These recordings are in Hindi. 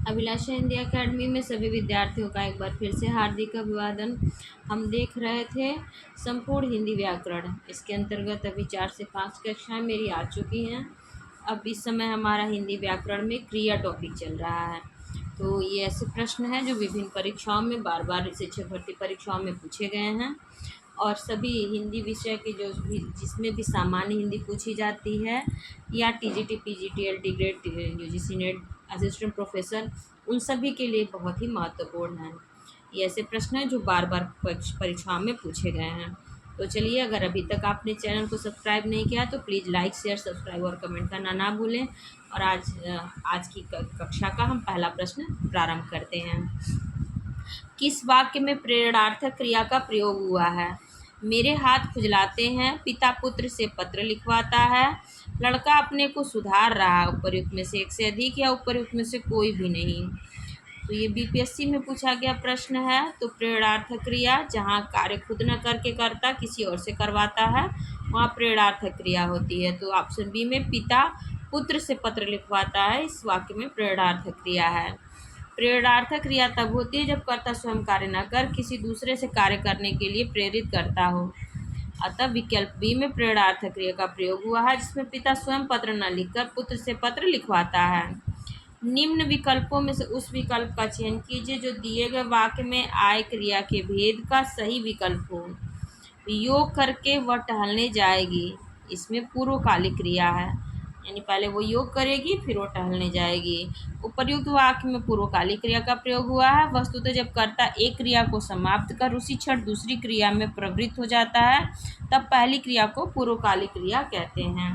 अभिलाषा हिंदी एकेडमी में सभी विद्यार्थियों का एक बार फिर से हार्दिक अभिवादन। हम देख रहे थे संपूर्ण हिंदी व्याकरण। इसके अंतर्गत अभी 4 से 5 कक्षाएं मेरी आ चुकी हैं। अब इस समय हमारा हिंदी व्याकरण में क्रिया टॉपिक चल रहा है। तो ये ऐसे प्रश्न हैं जो विभिन्न परीक्षाओं में बार बार शिक्षक भर्ती परीक्षाओं में पूछे गए हैं। और सभी हिंदी विषय के जो भी जिसमें भी सामान्य हिंदी पूछी जाती है या TGT PGT LT grade UGC net assistant professor, उन सभी के लिए बहुत ही महत्वपूर्ण है। ये ऐसे प्रश्न हैं जो बार बार परीक्षाओं में पूछे गए हैं। तो चलिए, अगर अभी तक आपने चैनल को सब्सक्राइब नहीं किया तो प्लीज़ लाइक शेयर सब्सक्राइब और कमेंट करना ना भूलें। और आज की कक्षा का हम पहला प्रश्न प्रारंभ करते हैं। किस वाक्य में प्रेरणार्थक क्रिया का प्रयोग हुआ है? मेरे हाथ खुजलाते हैं, पिता पुत्र से पत्र लिखवाता है, लड़का अपने को सुधार रहा। उपर्युक्त में से एक से अधिक या उपर्युक्त में से कोई भी नहीं। तो ये बीपीएससी में पूछा गया प्रश्न है। तो प्रेरणार्थक क्रिया जहाँ कार्य खुद न करके करता किसी और से करवाता है, वहाँ प्रेरणार्थक क्रिया होती है। तो ऑप्शन बी में पिता पुत्र से पत्र लिखवाता है, इस वाक्य में प्रेरणार्थक क्रिया है। प्रेरणार्थक क्रिया तब होती है जब कर्ता स्वयं कार्य न कर किसी दूसरे से कार्य करने के लिए प्रेरित करता हो। अतः विकल्प बी में प्रेरणार्थक क्रिया का प्रयोग हुआ है, जिसमें पिता स्वयं पत्र न लिखकर पुत्र से पत्र लिखवाता है। निम्न विकल्पों में से उस विकल्प का चयन कीजिए जो दिए गए वाक्य में आय क्रिया के भेद का सही विकल्प हो। योग करके वह टहलने जाएगी, इसमें पूर्वकालिक क्रिया है, यानी पहले वो योग करेगी फिर वो टहलने जाएगी। उपर्युक्त वाक्य में पूर्वकालिक क्रिया का प्रयोग हुआ है। वस्तुतः जब कर्ता एक क्रिया को समाप्त कर उसी क्षण दूसरी क्रिया में प्रवृत्त हो जाता है, तब पहली क्रिया को पूर्वकालिक क्रिया कहते हैं।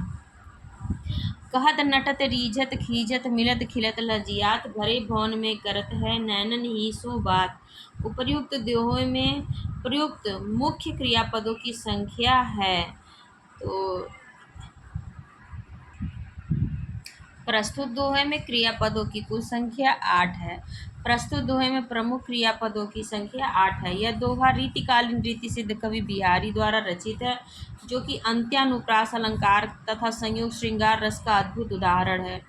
कहत नटत रीझत खींचत मिलत खिलत लजियात भरे भवन में करत है नैनन ही सो बात। उपर्युक्त दोहे में प्रयुक्त मुख्य क्रियापदों की संख्या है। तो प्रस्तुत दोहे में क्रियापदों की कुल संख्या 8 है। प्रस्तुत दोहे में प्रमुख क्रियापदों की संख्या 8 है। यह दोहा रीतिकालीन रीति सिद्ध कवि बिहारी द्वारा रचित है, जो कि अंत्यानुप्रास अलंकार तथा संयोग श्रृंगार रस का अद्भुत उदाहरण है।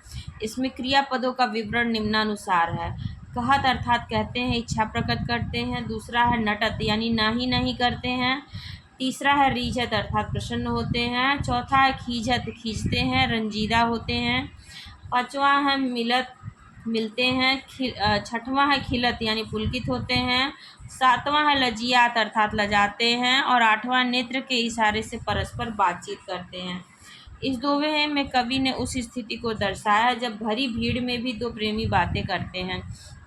इसमें क्रियापदों का विवरण निम्नानुसार है। कहत अर्थात कहते हैं, इच्छा प्रकट करते हैं। दूसरा है नटत यानी नहीं करते हैं। तीसरा है रीझत अर्थात प्रसन्न होते हैं। चौथा है खींचत खींचते हैं, रंजीदा होते हैं। पांचवा है मिलते हैं। छठवां है खिलत यानी पुलकित होते हैं। सातवां है लजियात अर्थात लजाते हैं। और आठवां नेत्र के इशारे से परस्पर बातचीत करते हैं। इस दोहे में कवि ने उस स्थिति को दर्शाया जब भरी भीड़ में भी दो प्रेमी बातें करते हैं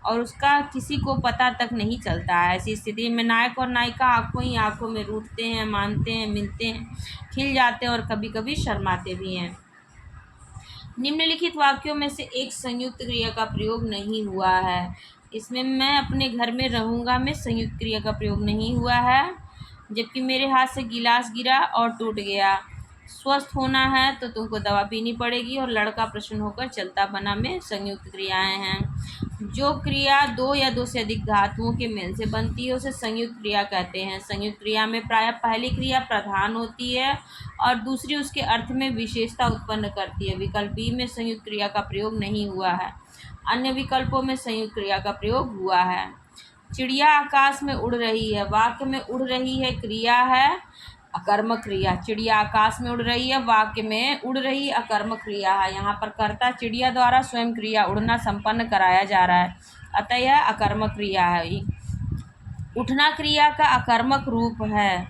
और उसका किसी को पता तक नहीं चलता है। ऐसी स्थिति में नायक और नायिका आंखों ही आंखों में रूठते हैं, मानते हैं, मिलते हैं, खिल जाते हैं और कभी कभी शर्माते भी हैं। निम्नलिखित वाक्यों में से एक संयुक्त क्रिया का प्रयोग नहीं हुआ है। इसमें मैं अपने घर में रहूँगा में संयुक्त क्रिया का प्रयोग नहीं हुआ है। जबकि मेरे हाथ से गिलास गिरा और टूट गया। स्वस्थ होना है तो तुमको दवा पीनी पड़ेगी और लड़का प्रसन्न होकर चलता बना में संयुक्त क्रियाएं हैं। जो क्रिया दो या दो से अधिक धातुओं के मेल से बनती है उसे संयुक्त क्रिया कहते हैं। संयुक्त क्रिया में प्रायः पहली क्रिया प्रधान होती है और दूसरी उसके अर्थ में विशेषता उत्पन्न करती है। विकल्प बी में संयुक्त क्रिया का प्रयोग नहीं हुआ है। अन्य विकल्पों में संयुक्त क्रिया का प्रयोग हुआ है। चिड़िया आकाश में उड़ रही है, वाक्य में उड़ रही है क्रिया है अकर्मक क्रिया। चिड़िया आकाश में उड़ रही है, वाक्य में उड़ रही अकर्मक क्रिया है। यहाँ पर कर्ता चिड़िया द्वारा स्वयं क्रिया उड़ना संपन्न कराया जा रहा है, अतः यह अकर्मक क्रिया है। उठना क्रिया का अकर्मक रूप है।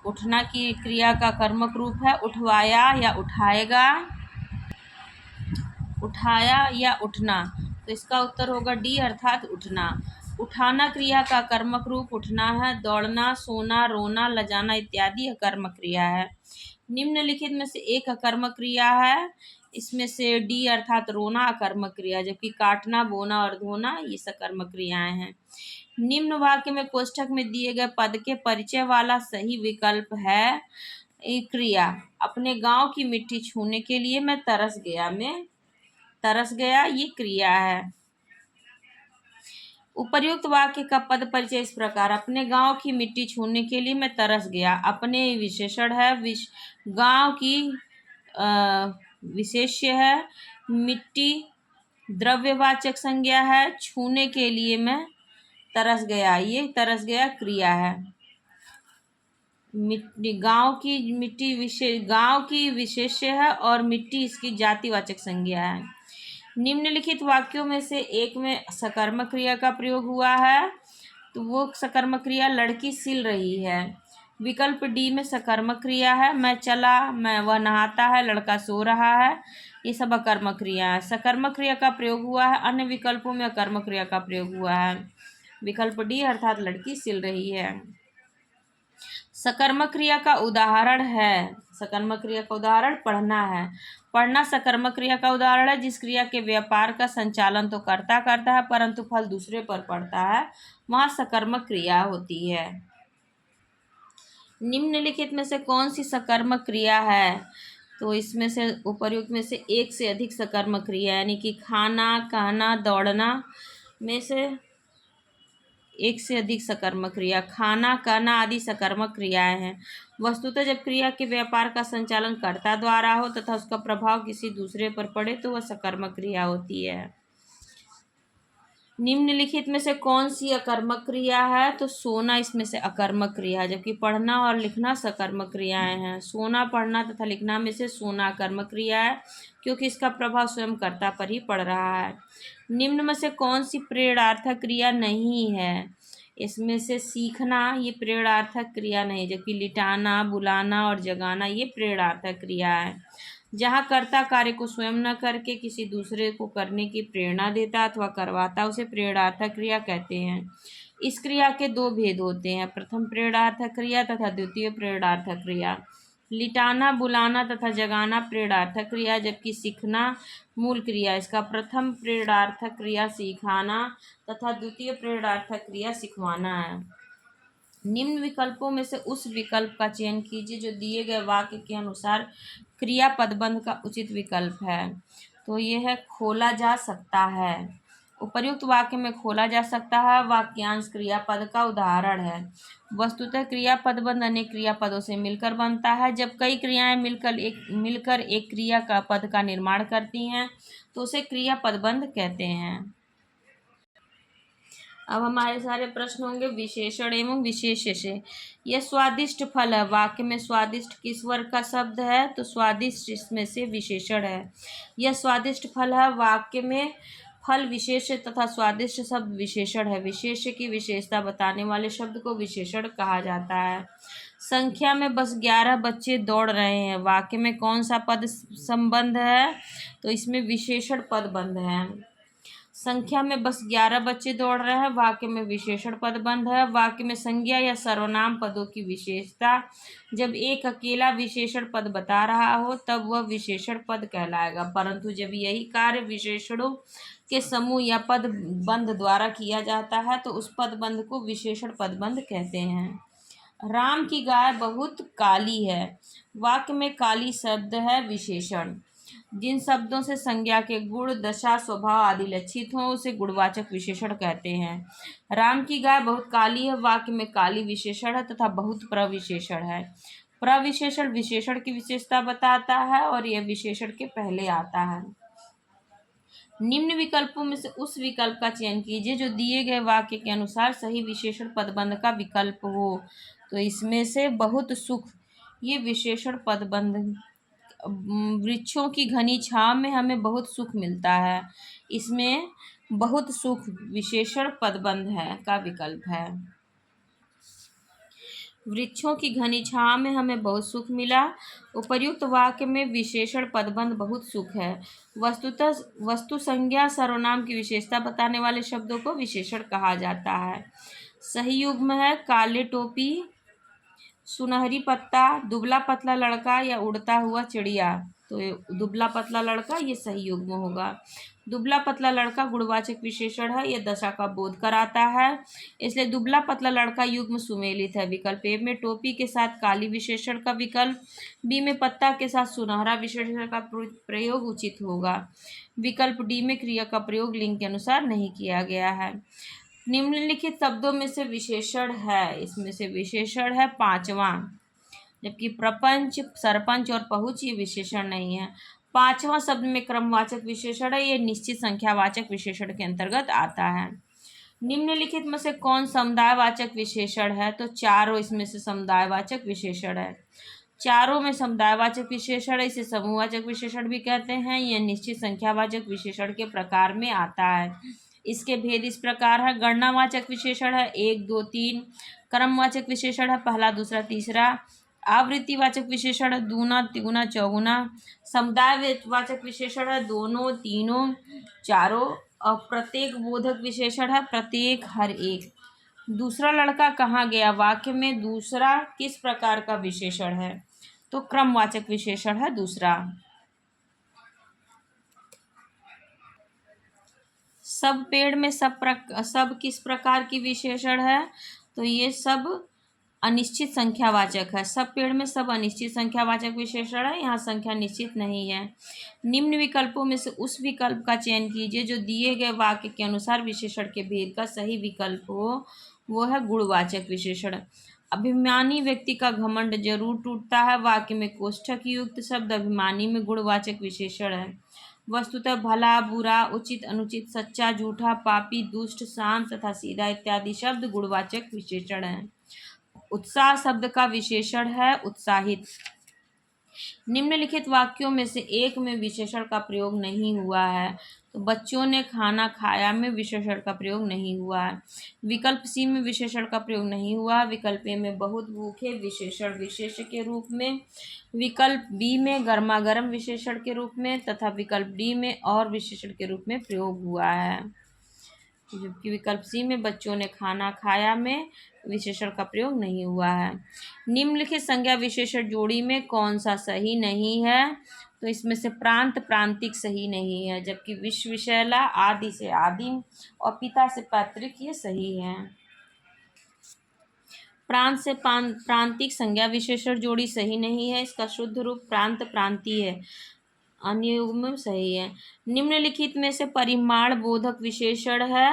उठना की क्रिया का कर्मक रूप है उठवाया या उठाएगा, उठाया या उठना। तो इसका उत्तर होगा डी अर्थात उठना। उठाना क्रिया का कर्मक रूप उठना है। दौड़ना, सोना, रोना, लजाना इत्यादि अकर्मक क्रिया है। निम्नलिखित में से एक अकर्मक क्रिया है। इसमें से डी अर्थात रोना अकर्मक क्रिया, जबकि काटना, बोना और धोना ये सकर्मक क्रियाएं हैं। निम्न वाक्य में कोष्ठक में दिए गए पद के परिचय वाला सही विकल्प है क्रिया अपने गांव की मिट्टी छूने के लिए मैं तरस गया। ये क्रिया है। उपर्युक्त वाक्य का पद परिचय इस प्रकार: अपने गांव की मिट्टी छूने के लिए मैं तरस गया। अपने विशेषण है, गांव की विशेष्य है, मिट्टी द्रव्यवाचक संज्ञा है। छूने के लिए मैं तरस गया, ये तरस गया क्रिया है। मिट्टी, गांव की विशेष्य है और मिट्टी इसकी जातिवाचक संज्ञा है। निम्नलिखित वाक्यों में से एक में सकर्मक क्रिया का प्रयोग हुआ है, तो वो सकर्मक क्रिया लड़की सिल रही है। विकल्प डी में सकर्मक क्रिया है। मैं चला, वह नहाता है, लड़का सो रहा है, ये सब अकर्मक क्रिया है। सकर्मक क्रिया का प्रयोग हुआ है। अन्य विकल्पों में अकर्मक क्रिया का प्रयोग हुआ है। विकल्प डी अर्थात लड़की सिल रही है। सकर्मक क्रिया का उदाहरण है, सकर्मक क्रिया का उदाहरण पढ़ना है। पढ़ना सकर्मक क्रिया का उदाहरण है जिस क्रिया के व्यापार का संचालन तो करता है परंतु फल दूसरे पर पड़ता है, वहाँ सकर्मक क्रिया होती है। निम्नलिखित में से कौन सी सकर्मक क्रिया है? तो इसमें से उपर्युक्त में से एक से अधिक सकर्मक क्रिया, यानी कि खाना, कहना, दौड़ना में से एक से अधिक सकर्मक क्रिया, खाना, कहना आदि सकर्मक क्रियाएं हैं। वस्तुतः जब क्रिया के व्यापार का संचालन कर्ता द्वारा हो तथा उसका प्रभाव किसी दूसरे पर पड़े तो वह सकर्मक क्रिया होती है। निम्नलिखित में से कौन सी अकर्मक क्रिया है? तो सोना इसमें से अकर्मक क्रिया है, जबकि पढ़ना और लिखना सकर्मक क्रियाएं हैं। सोना, पढ़ना तथा लिखना में से सोना अकर्मक क्रिया है क्योंकि इसका प्रभाव स्वयं कर्ता पर ही पड़ रहा है। निम्न में से कौन सी प्रेरणार्थक क्रिया नहीं है? इसमें से सीखना ये प्रेरणार्थक क्रिया नहीं, जबकि लिटाना, बुलाना और जगाना ये प्रेरणार्थक क्रिया है। जहाँ कर्ता कार्य को स्वयं न करके किसी दूसरे को करने की प्रेरणा देता अथवा करवाता उसे प्रेरणार्थक क्रिया कहते हैं। इस क्रिया के दो भेद होते हैं, प्रथम प्रेरणार्थक क्रिया तथा द्वितीय प्रेरणार्थक क्रिया। लिटाना, बुलाना तथा जगाना प्रेरणार्थक क्रिया, जबकि सीखना मूल क्रिया। इसका प्रथम प्रेरणार्थक क्रिया सिखाना तथा द्वितीय प्रेरणार्थक क्रिया सिखवाना है। निम्न विकल्पों में से उस विकल्प का चयन कीजिए जो दिए गए वाक्य के अनुसार क्रिया पदबंध का उचित विकल्प है। तो यह है खोला जा सकता है। उपर्युक्त वाक्य में खोला जा सकता है वाक्यांश क्रियापद का उदाहरण है। वस्तुतः क्रियापद बंध अनेक क्रियापदों से मिलकर बनता है। जब कई क्रियाएं मिलकर एक क्रिया का पद का निर्माण करती हैं तो उसे क्रियापद बंध कहते हैं। अब हमारे सारे प्रश्न होंगे विशेषण एवं विशेष्य से। यह स्वादिष्ट फल है, वाक्य में स्वादिष्ट किस वर्ग का शब्द है? तो स्वादिष्ट इसमें से विशेषण है। यह स्वादिष्ट फल है, वाक्य में फल विशेष्य तथा स्वादिष्ट शब्द विशेषण है। विशेष्य की विशेषता बताने वाले शब्द को विशेषण कहा जाता है। संख्या में बस 11 बच्चे दौड़ रहे हैं, वाक्य में कौन सा पद संबंध है? तो इसमें विशेषण पद बंध है। संख्या में बस 11 बच्चे दौड़ रहे हैं, वाक्य में विशेषण पद बंध है। वाक्य में संज्ञा या सर्वनाम पदों की विशेषता, जब एक अकेला विशेषण पद बता रहा हो तब वह विशेषण पद कहलाएगा, परंतु जब यही कार्य विशेषणों के समूह या पद बंध द्वारा किया जाता है तो उस पद बंध को विशेषण पद बंध कहते हैं। राम की गाय बहुत काली है, वाक्य में काली शब्द है विशेषण। जिन शब्दों से संज्ञा के गुण, दशा, स्वभाव आदि लक्षित हों उसे गुणवाचक विशेषण कहते हैं। राम की गाय बहुत काली है, वाक्य में काली विशेषण है तथा बहुत प्रविशेषण है। प्रविशेषण विशेषण की विशेषता बताता है और यह विशेषण के पहले आता है। निम्न विकल्पों में से उस विकल्प का चयन कीजिए जो दिए गए वाक्य के अनुसार सही विशेषण पदबंध का विकल्प हो। तो इसमें से बहुत सुख ये विशेषण पदबंध। वृक्षों की घनी छांव में हमें बहुत सुख मिलता है, इसमें बहुत सुख विशेषण पदबंध है का विकल्प है। वृक्षों की घनी छांव में हमें बहुत सुख मिला, उपर्युक्त वाक्य में विशेषण पदबंध बहुत सुख है। वस्तुतः वस्तु संज्ञा सर्वनाम की विशेषता बताने वाले शब्दों को विशेषण कहा जाता है। सही युग्म है काले टोपी, सुनहरी पत्ता, दुबला पतला लड़का या उड़ता हुआ चिड़िया। तो दुबला पतला लड़का ये सही युग्म होगा। दुबला पतला लड़का गुणवाचक विशेषण है, यह दशा का बोध कराता है, इसलिए दुबला पतला लड़का युग्म सुमेलित है। विकल्प ए में टोपी के साथ काली विशेषण का विकल्प, बी में पत्ता के साथ सुनहरा विशेषण का प्रयोग उचित होगा। विकल्प डी में क्रिया का प्रयोग लिंग के अनुसार नहीं किया गया है। निम्नलिखित शब्दों में से विशेषण है, इसमें से विशेषण है पांचवा, जबकि प्रपंच, सरपंच और पहुँच ये विशेषण नहीं है। पांचवा शब्द में क्रमवाचक विशेषण है, ये निश्चित संख्यावाचक विशेषण के अंतर्गत आता है। निम्नलिखित में से कौन समुदायवाचक विशेषण है? तो चारों इसमें से समुदायवाचक विशेषण है। चारों में समुदायवाचक विशेषण है, इसे समूहवाचक विशेषण भी कहते हैं। यह निश्चित संख्यावाचक विशेषण के प्रकार में आता है। इसके भेद इस प्रकार है। गणनावाचक विशेषण है 1, 2, 3। क्रमवाचक विशेषण है पहला, दूसरा, तीसरा। आवृत्तिवाचक विशेषण है दूना, तिगुना, चौगुना। समुदायवाचक विशेषण है दोनों, तीनों, चारों। और प्रत्येक बोधक विशेषण है प्रत्येक, हर एक। दूसरा लड़का कहाँ गया वाक्य में दूसरा किस प्रकार का विशेषण है? तो क्रमवाचक विशेषण है दूसरा। सब पेड़ में सब किस प्रकार की विशेषण है? तो ये सब अनिश्चित संख्यावाचक है। सब पेड़ में सब अनिश्चित संख्यावाचक विशेषण है, यहाँ संख्या निश्चित नहीं है। निम्न विकल्पों में से उस विकल्प का चयन कीजिए जो दिए गए वाक्य के अनुसार विशेषण के भेद का सही विकल्प हो। वो है गुणवाचक विशेषण। अभिमानी व्यक्ति का घमंड जरूर टूटता है, वाक्य में कोष्ठक युक्त शब्द अभिमानी में गुणवाचक विशेषण है। वस्तुतः भला, बुरा, उचित, अनुचित, सच्चा, झूठा, पापी, दुष्ट, शांत तथा सीधा इत्यादि शब्द गुणवाचक विशेषण हैं। उत्साह शब्द का विशेषण है उत्साहित। निम्नलिखित वाक्यों में से एक में विशेषण का प्रयोग नहीं हुआ है। तो बच्चों ने खाना खाया में विशेषण का प्रयोग नहीं हुआ है। विकल्प सी में विशेषण का प्रयोग नहीं हुआ। विकल्प ए में बहुत भूखे विशेषण विशेष के रूप में। विकल्प बी में गर्मा गर्म विशेषण के रूप में तथा विकल्प डी में और विशेषण के रूप में प्रयोग हुआ है। जबकि विकल्प सी में बच्चों ने खाना खाया में विशेषण का प्रयोग नहीं हुआ है। निम्नलिखित संज्ञा विशेषण जोड़ी में कौन सा सही नहीं है? तो इसमें से प्रांत प्रांतिक सही नहीं है, जबकि विश्व विशैला, आदि से आदिम और पिता से पैतृक ये सही है। प्रांत से प्रांतिक संज्ञा विशेषण जोड़ी सही नहीं है, इसका शुद्ध रूप प्रांत प्रांतीय है, अन्य युग्म सही है। निम्नलिखित में से परिमाण बोधक विशेषण है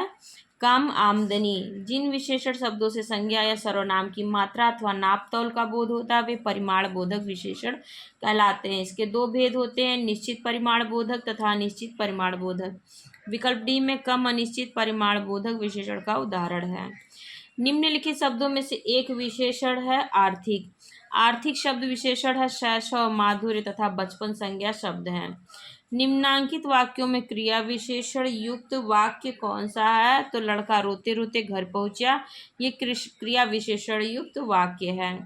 कम आमदनी। जिन विशेषण शब्दों से संज्ञा या सर्वनाम की मात्रा अथवा नाप तौल का बोध होता है वे परिमाण बोधक विशेषण कहलाते हैं। इसके दो भेद होते हैं, निश्चित परिमाण बोधक तथा अनिश्चित परिमाण बोधक। विकल्प डी में कम अनिश्चित परिमाण बोधक विशेषण का उदाहरण है। निम्नलिखित शब्दों में से एक विशेषण है आर्थिक। आर्थिक शब्द विशेषण है शैशव, माधुर्य तथा बचपन संज्ञा शब्द हैं। निम्नांकित वाक्यों में क्रिया विशेषण युक्त वाक्य कौन सा है? तो लड़का रोते रोते घर पहुंचा, ये क्रिया विशेषण युक्त वाक्य है।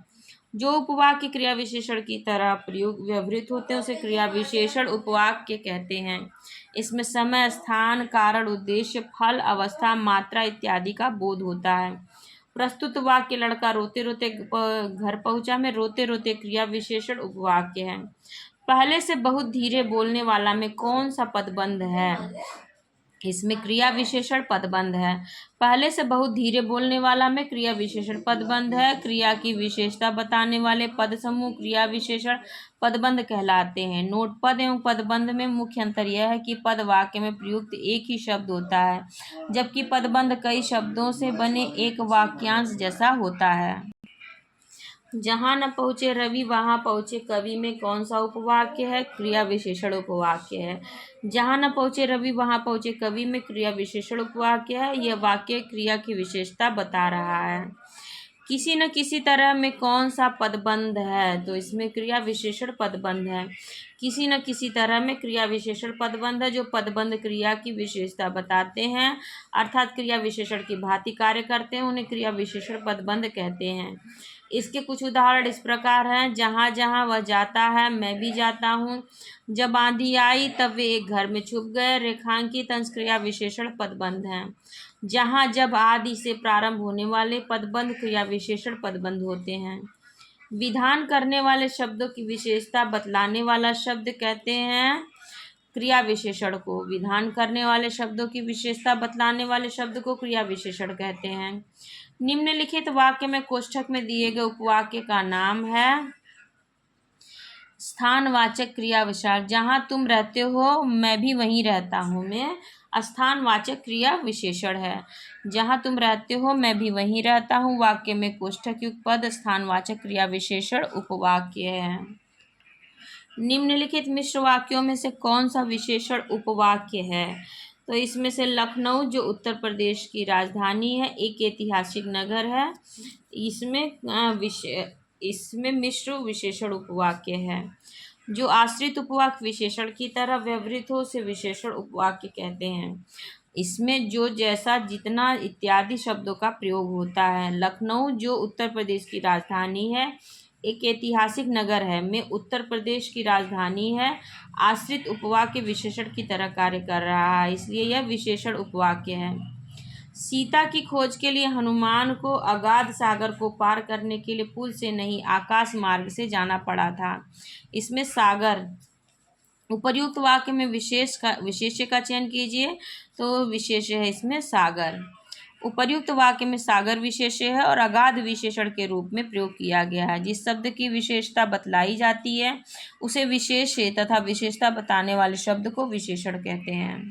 जो उपवाक्य क्रिया विशेषण की तरह प्रयोग व्यवहृत होते हैं उसे क्रिया विशेषण उपवाक्य कहते हैं। इसमें समय, स्थान, कारण, उद्देश्य, फल, अवस्था, मात्रा इत्यादि का बोध होता है। प्रस्तुत वाक्य लड़का रोते रोते घर पहुंचा में रोते रोते क्रिया विशेषण उपवाक्य है। पहले से बहुत धीरे बोलने वाला में कौन सा पदबंध है? इसमें क्रिया विशेषण पदबंध है। पहले से बहुत धीरे बोलने वाला में क्रिया विशेषण पदबंध है। क्रिया की विशेषता बताने वाले पद समूह क्रिया विशेषण पदबंध कहलाते हैं। नोट, पद एवं पदबंध में मुख्य अंतर यह है कि पद वाक्य में प्रयुक्त एक ही शब्द होता है, जबकि पदबंध कई शब्दों से बने एक वाक्यांश जैसा होता है। जहाँ न पहुँचे रवि वहाँ पहुँचे कवि में कौन सा उपवाक्य है? क्रिया विशेषण उपवाक्य है। जहाँ न पहुँचे रवि वहाँ पहुँचे कवि में क्रिया विशेषण उपवाक्य है। यह वाक्य क्रिया की विशेषता बता रहा है। किसी न किसी तरह में कौन सा पदबंध है? तो इसमें क्रिया विशेषण पदबंध है। किसी न किसी तरह में क्रिया विशेषण पदबंध है जो पदबंध क्रिया की विशेषता बताते हैं, अर्थात क्रिया विशेषण की भांति कार्य करते हैं, उन्हें क्रिया विशेषण पदबंध कहते हैं। इसके कुछ उदाहरण इस प्रकार हैं। जहाँ जहाँ वह जाता है मैं भी जाता हूँ। जब आंधी आई तब वे एक घर में छुप गए। रेखांकित अंश क्रिया विशेषण पदबंध हैं। जहाँ, जब आदि से प्रारंभ होने वाले पदबंध क्रिया विशेषण पदबंध होते हैं। विधान करने वाले शब्दों की विशेषता बतलाने वाला शब्द कहते हैं क्रिया विशेषण को। विधान करने वाले शब्दों की विशेषता बतलाने वाले शब्द को क्रिया विशेषण कहते हैं। निम्नलिखित वाक्य में कोष्ठक में दिए गए उपवाक्य का नाम है स्थानवाचक क्रिया विशेषण। जहाँ तुम रहते हो मैं भी वहीं रहता हूँ में स्थानवाचक क्रिया विशेषण है। जहाँ तुम रहते हो मैं भी वहीं रहता हूँ वाक्य में कोष्ठक युक्त पद स्थानवाचक क्रिया विशेषण उपवाक्य है। निम्नलिखित मिश्र वाक्यों में से कौन सा विशेषण उपवाक्य है? तो इसमें से लखनऊ जो उत्तर प्रदेश की राजधानी है, एक ऐतिहासिक नगर है। इसमें मिश्र विशेषण उपवाक्य है। जो आश्रित उपवाक्य विशेषण की तरह व्यवहृत हो उसे विशेषण उपवाक्य कहते हैं। इसमें जो, जैसा, जितना इत्यादि शब्दों का प्रयोग होता है। लखनऊ जो उत्तर प्रदेश की राजधानी है, एक ऐतिहासिक नगर है, में उत्तर प्रदेश की राजधानी है, आश्रित उपवाक्य विशेषण की तरह कार्य कर रहा है, इसलिए यह विशेषण उपवाक्य है। सीता की खोज के लिए हनुमान को अगाध सागर को पार करने के लिए पुल से नहीं, आकाश मार्ग से जाना पड़ा था। इसमें सागर, उपर्युक्त वाक्य में विशेष्य का चयन कीजिए। तो विशेष्य है इसमें सागर। उपर्युक्त वाक्य में सागर विशेष्य है और अगाध विशेषण के रूप में प्रयोग किया गया है। जिस शब्द की विशेषता बतलाई जाती है उसे विशेष्य तथा विशेषता बताने वाले शब्द को विशेषण कहते हैं।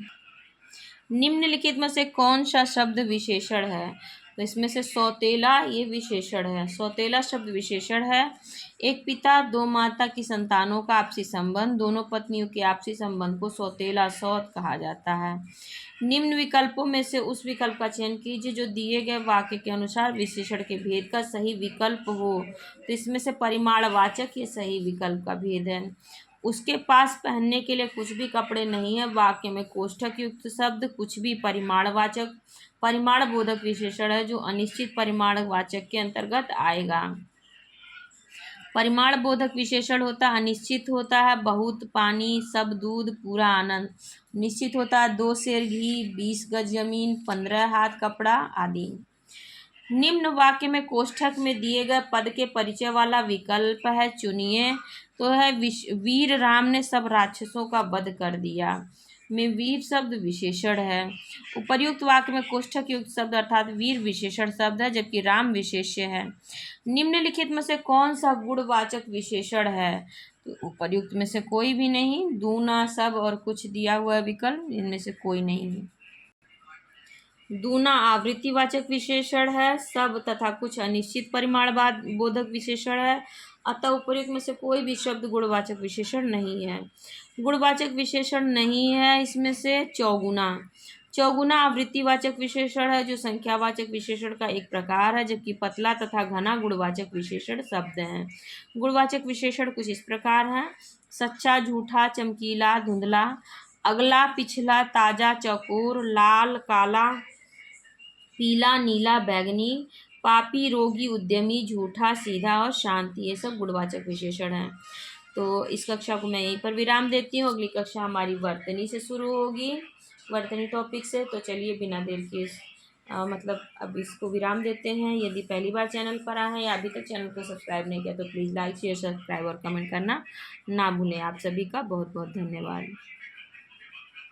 निम्नलिखित में से कौन सा शब्द विशेषण है? तो इसमें से सौतेला ये विशेषण है। सौतेला शब्द विशेषण है। एक पिता दो माता की संतानों का आपसी संबंध, दोनों पत्नियों के आपसी संबंध को सौतेला, सौत कहा जाता है। निम्न विकल्पों में से उस विकल्प का चयन कीजिए जो दिए गए वाक्य के अनुसार विशेषण के भेद का सही विकल्प हो। तो इसमें से परिमाणवाचक ये सही विकल्प का भेद है। उसके पास पहनने के लिए कुछ भी कपड़े नहीं है, वाक्य में कोष्ठक युक्त शब्द कुछ भी परिमाणवाचक, परिमाण बोधक विशेषण है जो अनिश्चित परिमाणवाचक के अंतर्गत आएगा। परिमाण बोधक विशेषण होता है अनिश्चित होता है बहुत पानी, सब दूध, पूरा आनंद। निश्चित होता है 2 सेर घी, 20 गज जमीन, 15 हाथ कपड़ा आदि। निम्न वाक्य में कोष्ठक में दिए गए पद के परिचय वाला विकल्प है, चुनिए। तो है वीर राम ने सब राक्षसों का वध कर दिया, में वीर शब्द विशेषण है। उपर्युक्त वाक्य में कोष्ठक युक्त शब्द अर्थात वीर विशेषण शब्द है जबकि राम विशेष्य है। निम्नलिखित में से कौन सा गुणवाचक विशेषण है? तो उपर्युक्त में से कोई भी नहीं, दूना, सब और कुछ दिया हुआ विकल्प, इनमें से कोई नहीं है। दूना आवृत्तिवाचक विशेषण है, सब तथा कुछ अनिश्चित परिमाण बोधक विशेषण है, अतः उपर्युक्त में से कोई भी शब्द गुणवाचक विशेषण नहीं है। गुणवाचक विशेषण नहीं है इसमें से चौगुना। चौगुना आवृत्तिवाचक विशेषण है जो संख्यावाचक विशेषण का एक प्रकार है, जबकि पतला तथा घना गुणवाचक विशेषण शब्द हैं। गुणवाचक विशेषण कुछ इस प्रकार हैं, सच्चा, झूठा, चमकीला, धुंधला, अगला, पिछला, ताजा, चौकोर, लाल, काला, पीला, नीला, बैगनी, पापी, रोगी, उद्यमी, झूठा, सीधा और शांति, ये सब गुणवाचक विशेषण हैं। तो इस कक्षा को मैं यहीं पर विराम देती हूँ। अगली कक्षा हमारी वर्तनी से शुरू होगी, वर्तनी टॉपिक से। तो चलिए बिना देर के मतलब अब इसको विराम देते हैं। यदि पहली बार चैनल पर आए हैं या अभी तक चैनल को सब्सक्राइब नहीं किया तो प्लीज़ लाइक, शेयर, सब्सक्राइब और कमेंट करना ना भूलें। आप सभी का बहुत बहुत धन्यवाद।